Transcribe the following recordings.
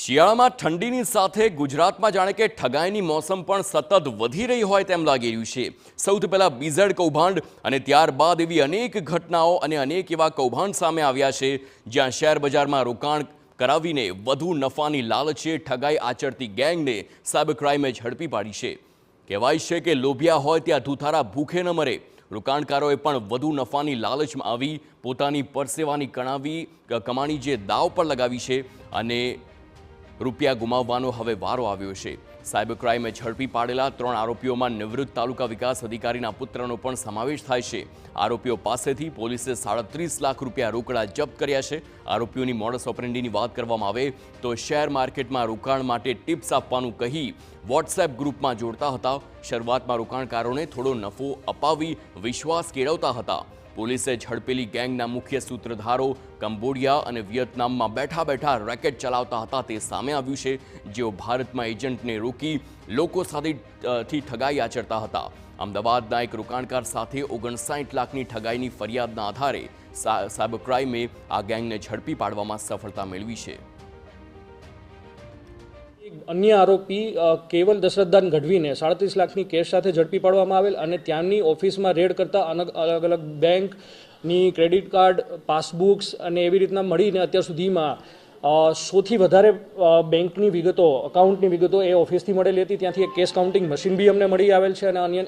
શિયાળામાં ઠંડીની સાથે ગુજરાતમાં જાણે કે ઠગાઈની મોસમ પણ સતત વધી રહી હોય તેમ લાગી રહ્યું છે। સૌથી પહેલા બીઝેડ કૌભાંડ અને ત્યારબાદ એવી અનેક ઘટનાઓ અને અનેક એવા કૌભાંડ સામે આવ્યા છે જ્યાં શેર બજારમાં રોકાણ કરાવીને વધુ નફાની લાલચે ઠગાઈ આચરતી ગેંગને સાયબર ક્રાઇમે ઝડપી પાડી છે। કહેવાય છે કે લોભિયા હોય ત્યાં ધુથારા ભૂખે ન મરે। રોકાણકારોએ પણ વધુ નફાની લાલચમાં આવી પોતાની પરસેવાની કમાણી જે દાવ પર લગાવી છે અને રૂપિયા ગુમાવવાનો હવે વારો આવ્યો છે। સાયબર ક્રાઇમે ઝડપી પાડેલા 3 આરોપીઓમાં નિવૃત્ત તાલુકા વિકાસ અધિકારીના પુત્રનો પણ સમાવેશ થાય છે। આરોપીઓ પાસેથી પોલીસે 37 લાખ રૂપિયા રોકડા જપ્ત કર્યા છે। આરોપીઓની મોડસ ઓપરેન્ડીની વાત કરવામાં આવે તો શેર માર્કેટમાં રોકાણ માટે ટિપ્સ આપવાનું કહી વોટ્સએપ ગ્રુપમાં જોડતા હતા। શરૂઆતમાં રોકાણકારોને થોડો નફો અપાવી વિશ્વાસ કેળવતા હતા। પોલીસે ઝડપેલી ગેંગના મુખ્ય સૂત્રધારો કંબોડિયા અને વિયેતનામમાં બેઠા બેઠા રેકેટ ચલાવતા હતા તે સામે આવ્યું છે, જેઓ ભારતમાં એજન્ટને રોકી લોકો સાથેથી ઠગાઈ આચરતા હતા। અમદાવાદના એક રોકાણકાર સાથે 59 લાખની ઠગાઈની ફરિયાદના આધારે સાયબર ક્રાઇમે આ ગેંગને ઝડપી પાડવામાં સફળતા મેળવી છે। અન્ય આરોપી કેવલ દશરથદાન ગઢવીને 37 લાખની કેશ સાથે ઝડપી પાડવામાં આવેલ અને ત્યાંની ઓફિસમાં રેડ કરતા અલગ અલગ બેંકની ક્રેડિટ કાર્ડ, પાસબુક્સ અને એવી રીતના મળીને અત્યાર સુધીમાં 100થી વધારે બેંકની વિગતો, અકાઉન્ટની વિગતો એ ઓફિસથી મળેલી હતી। ત્યાંથી એક કેશ કાઉન્ટિંગ મશીન બી અમને મળી આવેલ છે અને અન્ય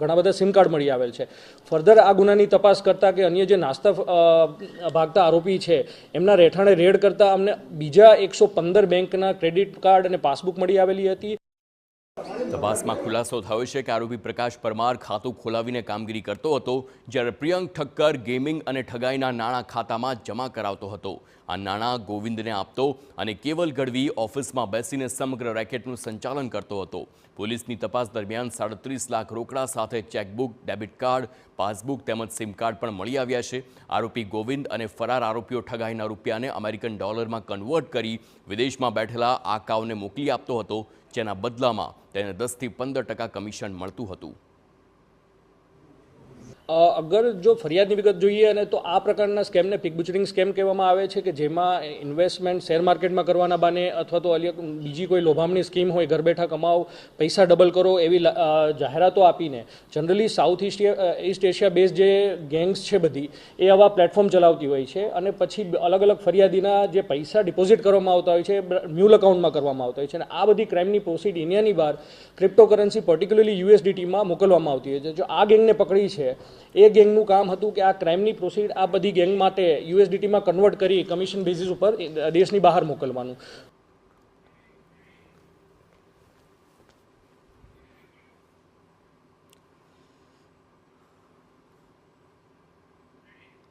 ઘણા બધા સિમ કાર્ડ મળી આવેલ છે। ફર્ધર આ ગુનાની તપાસ કરતાં કે અન્ય જે નાસ્તા ભાગતા આરોપી છે એમના રહેઠાણે રેડ કરતાં અમને બીજા 115 બેંકના ક્રેડિટ કાર્ડ અને પાસબુક મળી આવેલી હતી। તપાસમાં ખુલાસો થયો છે કે આરોપી પ્રકાશ પરમાર ખાતું ખોલાવીને કામગીરી કરતો હતો, જ્યારે પ્રિયંક ઠક્કર ગેમિંગ અને ઠગાઈના નાણાં ખાતામાં જમા કરાવતો હતો। આ નાણાં ગોવિંદને આપતો અને કેવલ ગઢવી ઓફિસમાં બેસીને સમગ્ર રેકેટનું સંચાલન કરતો હતો। પોલીસની તપાસ દરમિયાન 37 લાખ રોકડા સાથે ચેકબુક, ડેબિટ કાર્ડ, પાસબુક તેમજ સિમ કાર્ડ પણ મળી આવ્યા છે। આરોપી ગોવિંદ અને ફરાર આરોપીઓ ઠગાઈના રૂપિયાને અમેરિકન ડોલરમાં કન્વર્ટ કરી વિદેશમાં બેઠેલા આકાઓને મોકલી આપતો હતો, જેના બદલામાં તેને 10થી 15% કમિશન મળતું હતું। અગર જો ફરિયાદની વિગત જોઈએ અને તો આ પ્રકારના સ્કેમને પિક બુચરિંગ સ્કેમ કહેવામાં આવે છે કે જેમાં ઇન્વેસ્ટમેન્ટ શેર માર્કેટમાં કરવાના બાને અથવા તો બીજી કોઈ લોભામણી સ્કીમ હોય, ઘર બેઠા કમાઓ, પૈસા ડબલ કરો એવી જાહેરાતો આપીને generally south East Asia base જે ગેંગ્સ છે બધી એ આવા પ્લેટફોર્મ ચલાવતી હોય છે અને પછી અલગ અલગ ફરિયાદીના જે પૈસા ડિપોઝિટ કરવામાં આવતા હોય છે મ્યુલ એકાઉન્ટમાં કરવામાં આવતા હોય છે અને આ બધી ક્રાઇમની પ્રોસીડ ઇન્ડિયાની બહાર ક્રિપ્ટોકરન્સી પર્ટિક્યુલરલી USDTમાં મોકલવામાં આવતી હોય છે। જો આ ગેંગને પકડી છે એ ગેંગનું કામ હતું કે આ ક્રાઇમની પ્રોસીડ આ બધી ગેંગ માટે USDTમાં કન્વર્ટ કરી કમિશન બેઝિસ ઉપર દેશની બહાર મોકલવાનું।